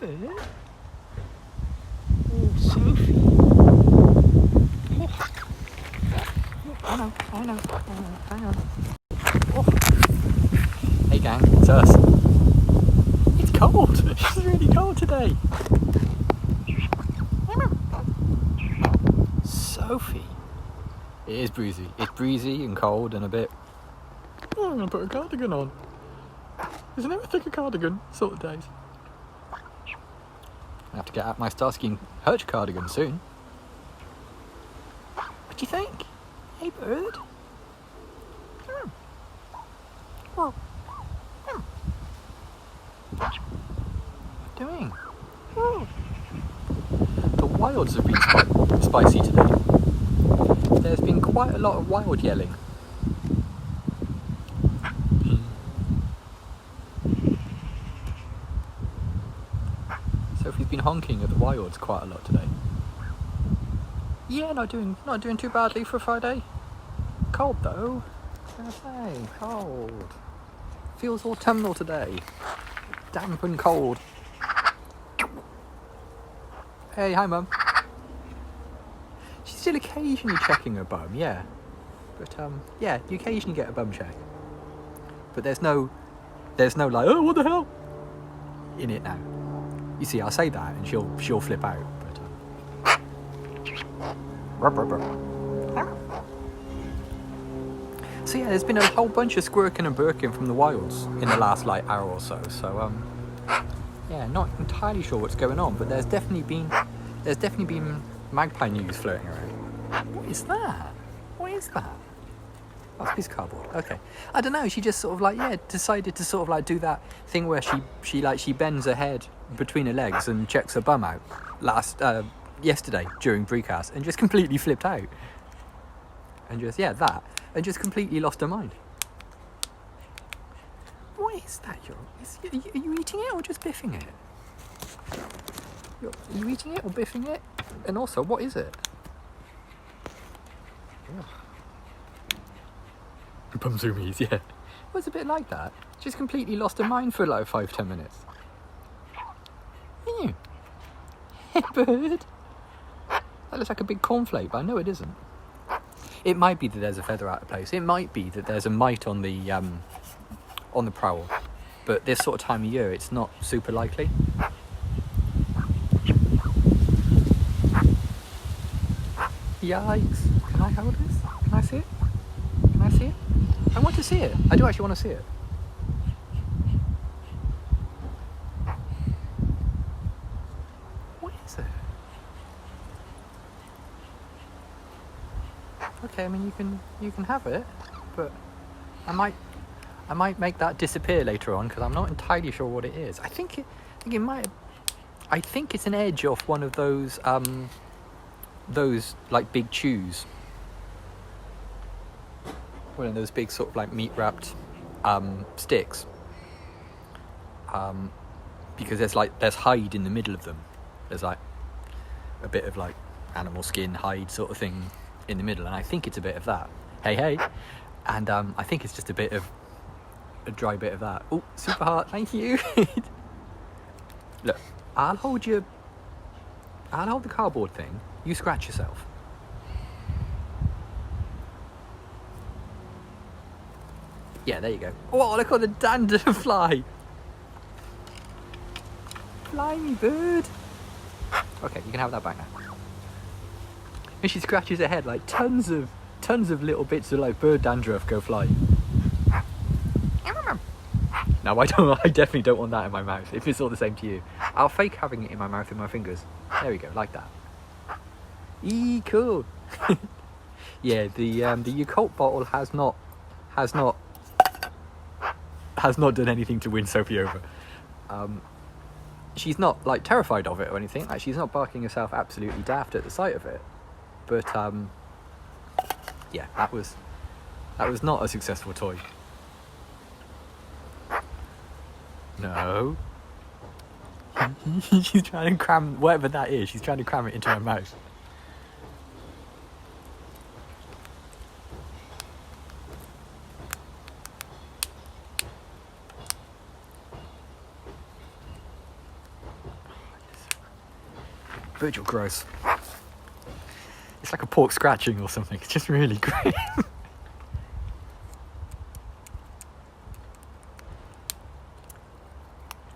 bird. Oh, Sophie. Oh. I know. Hang on. Oh. Hey gang, it's us. It's cold. It's really cold today. Sophie. It is breezy. It's breezy and cold and a bit... Oh, I'm going to put a cardigan on. Isn't it a thicker cardigan sort of days? I have to get out my Starsky & Hutch cardigan soon. What do you think? Hey bird. What are you doing? The wilds have been spicy today. There's been quite a lot of wild yelling. Sophie's been honking at the wilds quite a lot today. Yeah, not doing too badly for a Friday. Cold though. I say, cold. Feels autumnal today. Damp and cold. Hey, hi mum. She's still occasionally checking her bum, yeah. But yeah, you occasionally get a bum check. But there's no like, oh, what the hell? In it now. You see, I'll say that and she'll flip out. But so yeah, there's been a whole bunch of squirking and burking from the wilds in the last like hour or so. So yeah, not entirely sure what's going on, but there's definitely been magpie news floating around. What is that? What is that? Oh, it's a piece of cardboard. Okay. I don't know, she just sort of like, yeah, decided to sort of like do that thing where she bends her head between her legs and checks her bum out yesterday during Breecast and just completely flipped out. And just, yeah, that. And just completely lost her mind. What is that? Are you eating it or just biffing it? Are you eating it or biffing it? And also, what is it? Bum zoomies, yeah. It was a bit like that. Just completely lost her mind for like 5-10 minutes. Hey, bird. That looks like a big cornflake, but I know it isn't. It might be that there's a feather out of place. It might be that there's a mite on the prowl. But this sort of time of year, it's not super likely. Yikes. Can I hold this? Can I see it? Can I see it? I want to see it. I do actually want to see it. What is it? Okay, I mean you can have it, but I might make that disappear later on because I'm not entirely sure what it is. I think it's an edge off one of those like big chews. One of those big sort of like meat wrapped sticks. Because there's hide in the middle of them. There's like a bit of like animal skin hide sort of thing in the middle, and I think it's a bit of that. Hey, and I think it's just a dry bit of that. Oh, super hard, thank you. Look, I'll hold the cardboard thing. You scratch yourself. Yeah, there you go. Oh, look at the dander fly. Fly me, bird. Okay, you can have that back now. And she scratches her head, like tons of little bits of like bird dandruff go fly. No, I definitely don't want that in my mouth. If it's all the same to you, I'll fake having it in my mouth with my fingers. There we go, like that. Cool. Yeah, the Yakult bottle has not done anything to win Sophie over. She's not like terrified of it or anything. Like she's not barking herself absolutely daft at the sight of it. But yeah, that was not a successful toy. No. She's trying to cram whatever that is. She's trying to cram it into her mouth. Virgil, gross. It's like a pork scratching or something. It's just really great.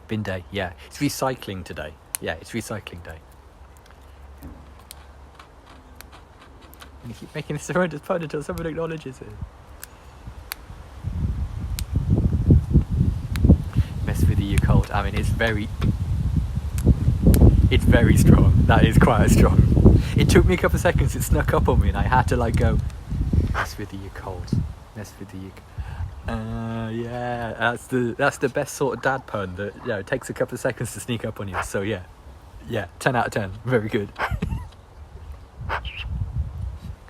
Bin day, yeah. It's recycling today. Yeah, it's recycling day. And you keep making this horrendous pun until someone acknowledges it. Mess with you cold. I mean, it's very strong. That is quite strong. It took me a couple of seconds. It snuck up on me, and I had to like go. Mess with you cold. Mess with you. Yeah, that's the best sort of dad pun that it takes a couple of seconds to sneak up on you. So yeah, 10 out of 10. Very good. Can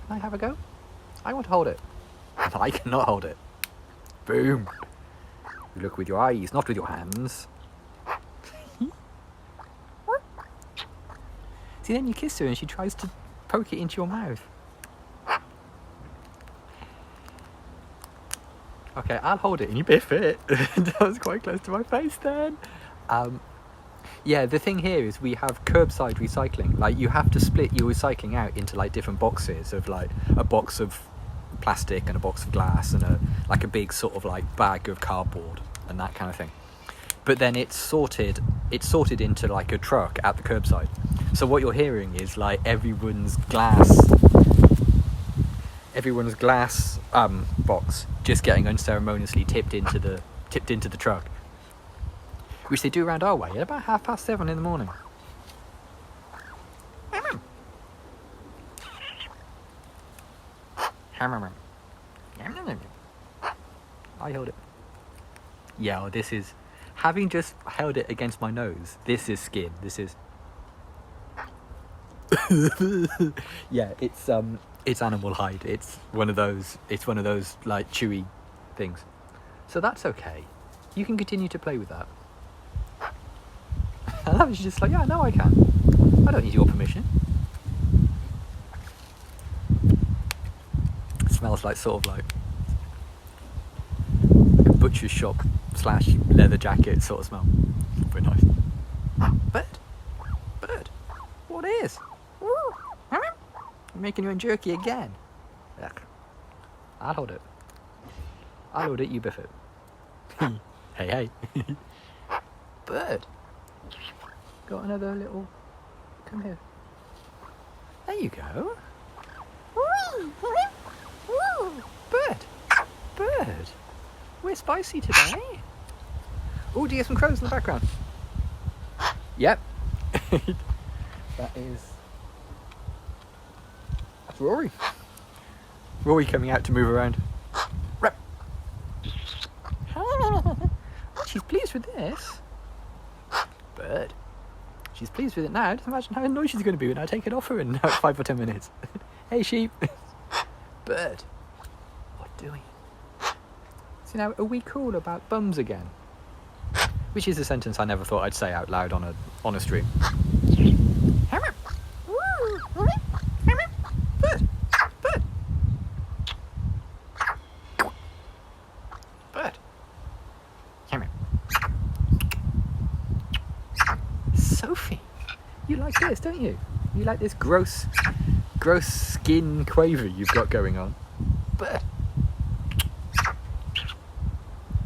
I have a go? I want to hold it. I cannot hold it. Boom. You look with your eyes, not with your hands. See, then you kiss her and she tries to poke it into your mouth. Okay, I'll hold it and you biff it. That was quite close to my face then. Yeah, the thing here is we have curbside recycling. Like, you have to split your recycling out into like different boxes of like a box of plastic and a box of glass and a big sort of like bag of cardboard and that kind of thing. But then it's sorted into like a truck at the curbside. So what you're hearing is like everyone's glass box just getting unceremoniously tipped into the truck, which they do around our way at about 7:30 in the morning. I hold it. Yeah, this is, having just held it against my nose, this is skin. This is yeah, it's animal hide. It's one of those like chewy things. So that's okay. You can continue to play with that. And I was just like, yeah, no, I can. I don't need your permission. It smells like sort of like a butcher's shop / leather jacket sort of smell. Very nice. Bird. What is? I'm making you in jerky again. Ugh. I'll hold it, you biff it. Hey. Bird. Got another little... Come here. There you go. Bird. We're spicy today. Oh, do you get some crows in the background? Yep. That's Rory. Rory coming out to move around. Rep. She's pleased with this. Bird. She's pleased with it now. Just imagine how annoyed she's going to be when I take it off her in 5 or 10 minutes. Hey, sheep. Bird. What doing? So now, are we cool about bums again? Which is a sentence I never thought I'd say out loud on a stream. Bird. Sophie, you like this, don't you? You like this gross skin quaver you've got going on. Bird.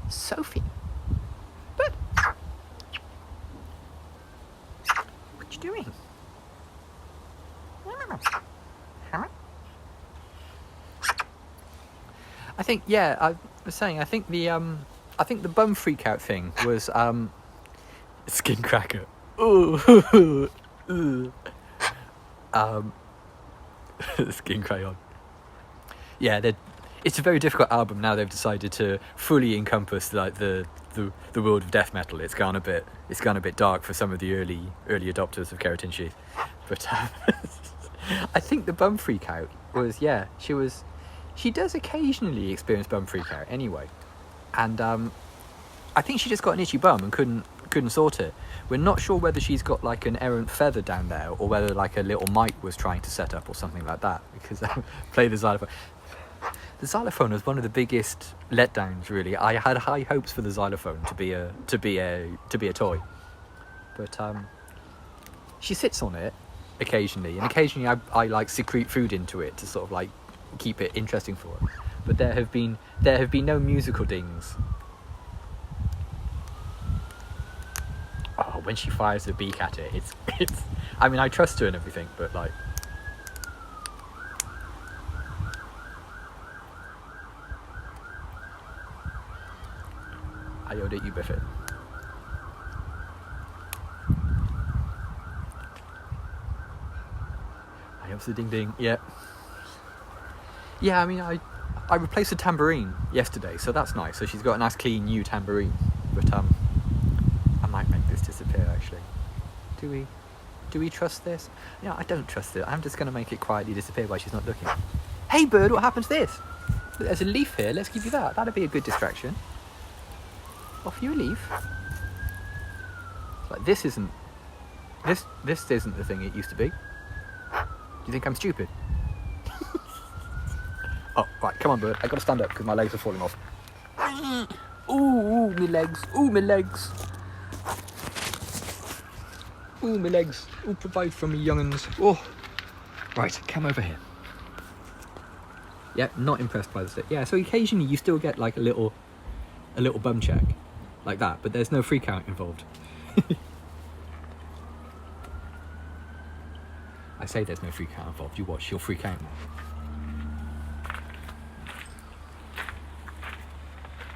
Sophie. Bird. What you doing? I think, yeah, I was saying, I think the bum freak out thing was skin cracker. Ooh. Skin crayon. Yeah, it's a very difficult album now. They've decided to fully encompass like the world of death metal. It's gone a bit dark for some of the early adopters of Keratin Sheath. But I think the bum freak out was, yeah, she does occasionally experience bum freak out anyway, and I think she just got an itchy bum and couldn't sort it. We're not sure whether she's got like an errant feather down there or whether like a little mic was trying to set up or something like that, because play the xylophone. The xylophone was one of the biggest letdowns, really. I had high hopes for the xylophone to be a toy, but she sits on it occasionally, and occasionally I like secrete food into it to sort of like keep it interesting for her. But there have been no musical dings. Oh, when she fires the beak at it, it's. I mean, I trust her and everything, but like. I owed it, you biff it. I hope the ding ding. Yeah. Yeah, I mean, I replaced the tambourine yesterday, so that's nice. So she's got a nice clean new tambourine. But I might make this disappear actually. Do we trust this? Yeah, I don't trust it. I'm just gonna make it quietly disappear while she's not looking. Hey bird, what happened to this? There's a leaf here, let's give you that. That'd be a good distraction. Offer you a leaf. Like this isn't the thing it used to be. Do you think I'm stupid? Oh, right, come on bird. I gotta stand up because my legs are falling off. Ooh, my legs. Ooh, my legs. Ooh, my legs. Ooh, provide for me, young'uns. Oh. Right, come over here. Yeah, not impressed by the stick. Yeah, so occasionally you still get like a little bum check. Like that, but there's no freak out involved. I say there's no freak out involved. You watch, she'll freak out now.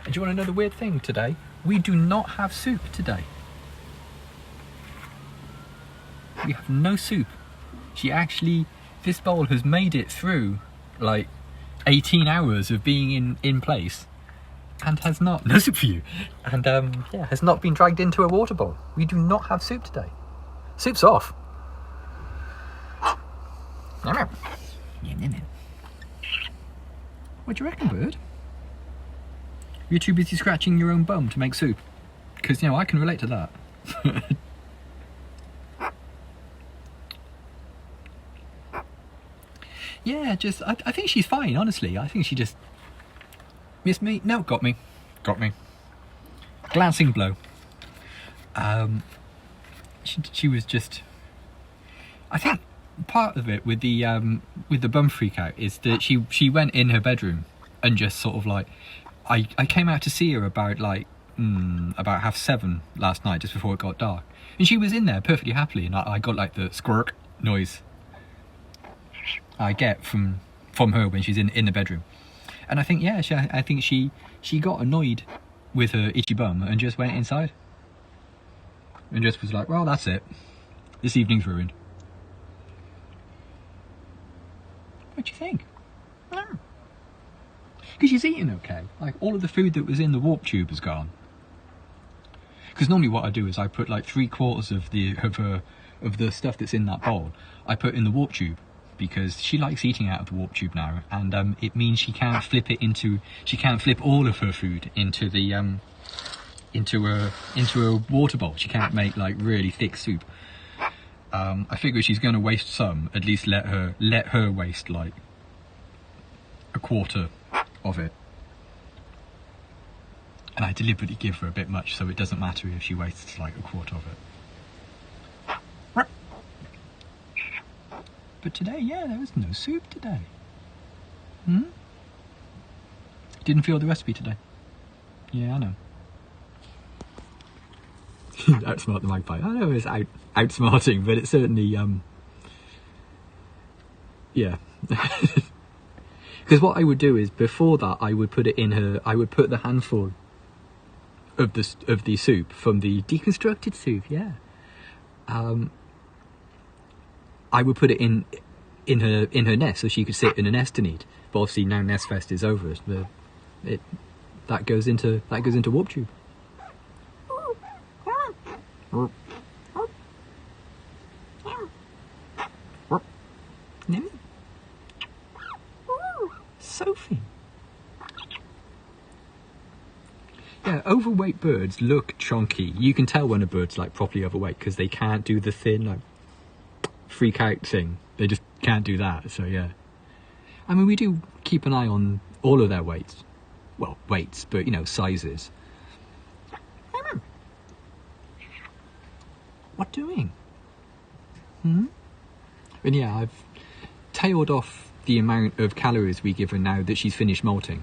And do you want to know the weird thing today? We do not have soup today. We have no soup. This bowl has made it through like 18 hours of being in place and has not, no soup for you, and yeah, has not been dragged into a water bowl. We do not have soup today. Soup's off. What do you reckon, bird? You're too busy scratching your own bum to make soup? Because, you know, I can relate to that. Yeah, just, I think she's fine, honestly. I think she just missed me. No, got me. Glancing blow. She was just, I think part of it with the bum freak out is that she went in her bedroom and just sort of like, I came out to see her about like about 7:30 last night, just before it got dark, and she was in there perfectly happily, and I got like the squirk noise I get from her when she's in the bedroom. And I think, yeah, I think she got annoyed with her itchy bum and just went inside and just was like, well, that's it, this evening's ruined. What do you think? Because she's eating okay. Like, all of the food that was in the warp tube is gone. Because normally what I do is I put like 3/4 of the stuff that's in that bowl, I put in the warp tube, because she likes eating out of the warp tube now, and it means she can't flip all of her food into the into a water bowl. She can't make like really thick soup. I figure she's going to waste some. At least let her waste like 1/4 of it. And I deliberately give her a bit much, so it doesn't matter if she wastes like 1/4 of it. But today, yeah, there was no soup today. Didn't feel the recipe today. Yeah, I know. Outsmart the magpie. I know it's outsmarting, but it's certainly, yeah. Because what I would do is, before that, I would put the handful of the soup from the deconstructed soup, yeah. I would put it in her nest, so she could sit in a nest and eat. But obviously now Nestfest is over, that goes into warp tube. Sophie. Yeah, overweight birds look chonky. You can tell when a bird's like properly overweight because they can't do the thin like freak out thing. They just can't do that. So yeah, I mean, we do keep an eye on all of their weights. Well, weights, but you know, sizes. What doing? And yeah, I've tailed off the amount of calories we give her now that she's finished molting.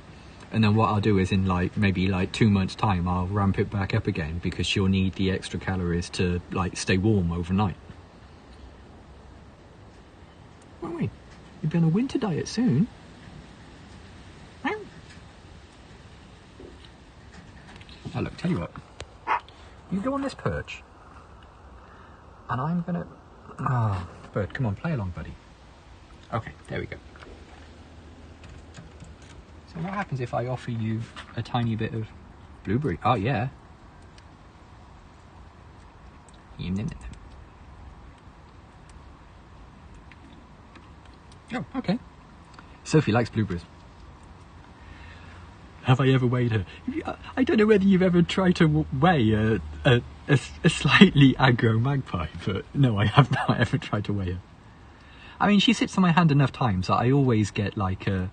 And then what I'll do is in maybe 2 months time, I'll ramp it back up again because she'll need the extra calories to stay warm overnight. Won't we? You'll be on a winter diet soon. Now look, tell you what. You go on this perch. And I'm gonna... Ah, bird, come on, play along, buddy. Okay, there we go. So what happens if I offer you a tiny bit of blueberry? Oh, yeah. Oh, okay. Sophie likes blueberries. Have I ever weighed her? I don't know whether you've ever tried to weigh a slightly aggro magpie, but no, I have not ever tried to weigh her. I mean, she sits on my hand enough times that I always get a...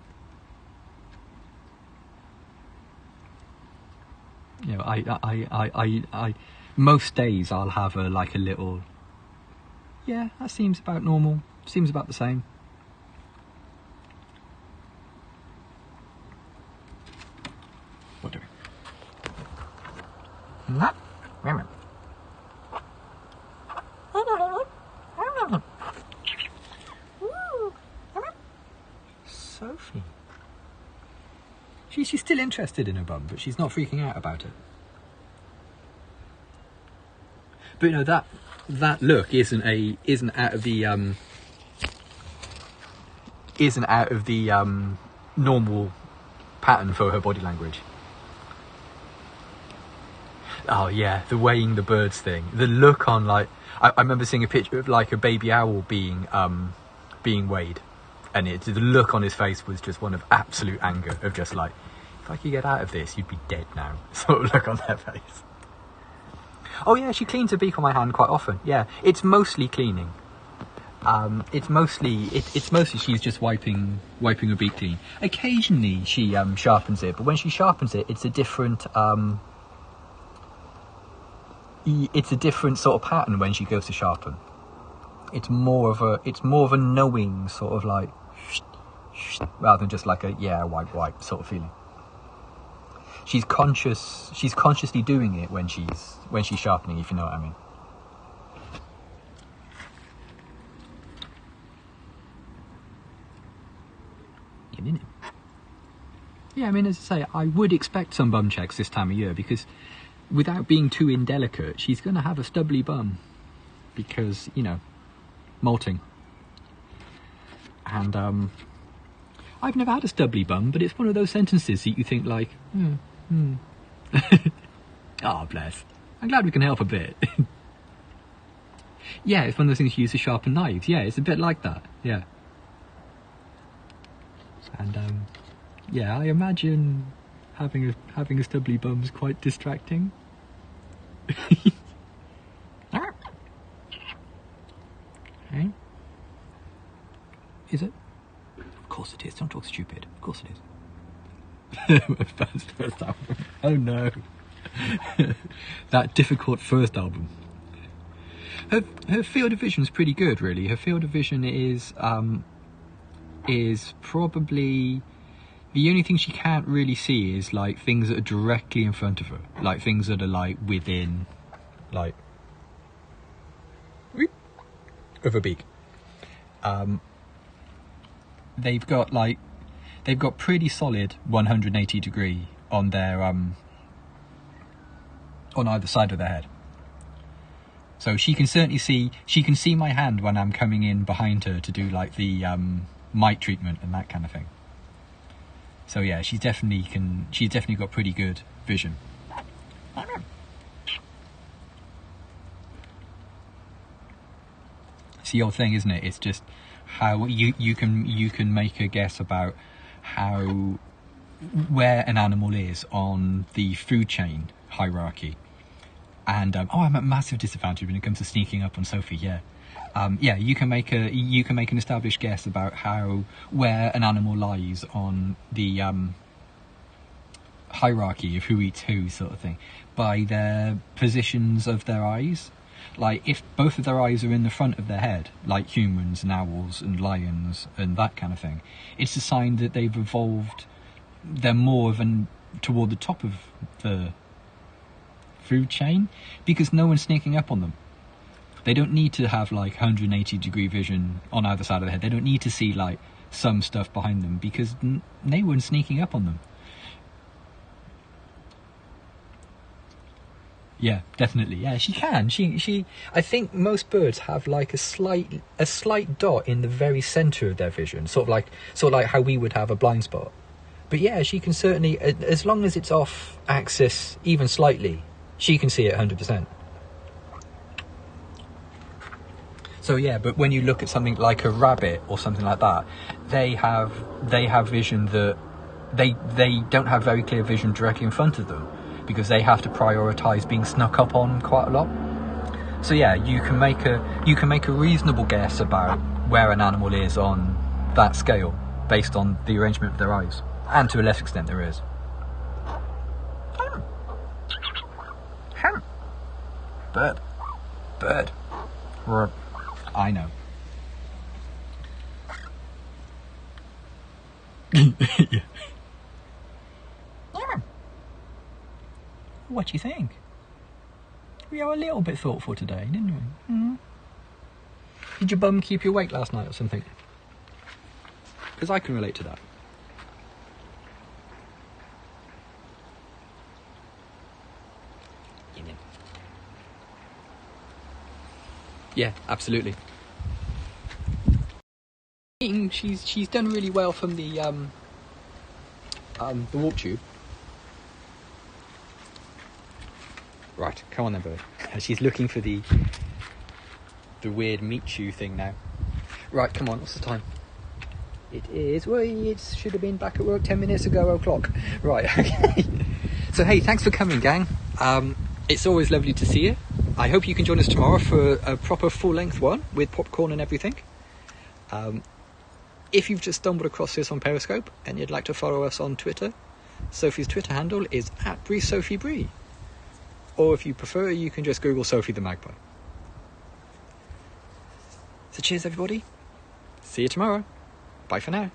You know, I most days I'll have a little... Yeah, that seems about normal. Seems about the same. What do we? Sophie. She's still interested in her bum, but she's not freaking out about it. But you know, that look isn't out of the normal pattern for her body language. Oh yeah, the weighing the birds thing. The look on I remember seeing a picture of a baby owl being weighed, and the look on his face was just one of absolute anger, of just if I could get out of this, you'd be dead now, sort of look on their face. Oh yeah, she cleans her beak on my hand quite often. Yeah, it's mostly cleaning. It's mostly she's just wiping her beak clean. Occasionally she sharpens it, but when she sharpens it, it's a different sort of pattern when she goes to sharpen. It's more of a knowing sort of rather than just a wipe sort of feeling. She's consciously doing it when she's sharpening, if you know what I mean. Yeah, I mean, as I say, I would expect some bum checks this time of year because without being too indelicate, she's going to have a stubbly bum because, you know, molting. And I've never had a stubbly bum, but it's one of those sentences that you think Oh, bless. I'm glad we can help a bit. Yeah, it's one of those things you use to sharpen knives. Yeah, it's a bit like that. Yeah. And yeah, I imagine having a stubbly bum is quite distracting. Okay. Is it? Of course it is. Don't talk stupid. Of course it is. First album. Oh no. That difficult first album. Her field of vision is pretty good, really. Her field of vision is probably the only thing she can't really see is things that are directly in front of her, things that are within of a beak. They've got pretty solid 180 degree on their on either side of their head. So she can certainly see my hand when I'm coming in behind her to do the mic treatment and that kind of thing. So yeah, she's definitely got pretty good vision. It's the old thing, isn't it? It's just how you can make a guess about where an animal is on the food chain hierarchy. And I'm at massive disadvantage when it comes to sneaking up on Sophie. Yeah, yeah. You can make an established guess about where an animal lies on the hierarchy of who eats who, sort of thing, by their positions of their eyes. Like, if both of their eyes are in the front of their head, like humans and owls and lions and that kind of thing, it's a sign that they've evolved. They're more of an toward the top of the food chain, because no one's sneaking up on them. They don't need to have like 180-degree vision on either side of the head. They don't need to see like some stuff behind them, because no one's sneaking up on them. Yeah, definitely. Yeah, she can. She. I think most birds have like a slight dot in the very centre of their vision, sort of like how we would have a blind spot. But yeah, she can certainly, as long as it's off axis even slightly, she can see it 100%. So yeah, but when you look at something like a rabbit or something like that, they have vision that they don't have very clear vision directly in front of them, because they have to prioritise being snuck up on quite a lot. So yeah, you can make a reasonable guess about where an animal is on that scale based on the arrangement of their eyes, and to a less extent their ears. Bird. I know. Yeah. What do you think? We are a little bit thoughtful today, didn't we? Mm. Did your bum keep you awake last night or something? Because I can relate to that. Yeah, absolutely. She's done really well from the warp tube. Right, come on then, bird. She's looking for the weird meat chew thing now. Right, come on, what's the time? It is, well, it should have been back at work 10 minutes ago, o'clock. Right, okay. So hey, thanks for coming, gang. It's always lovely to see you. I hope you can join us tomorrow for a proper full-length one with popcorn and everything. If you've just stumbled across this on Periscope and you'd like to follow us on Twitter, Sophie's Twitter handle is @BreeSophieBree. Or if you prefer, you can just Google Sophie the Magpie. So cheers, everybody. See you tomorrow. Bye for now.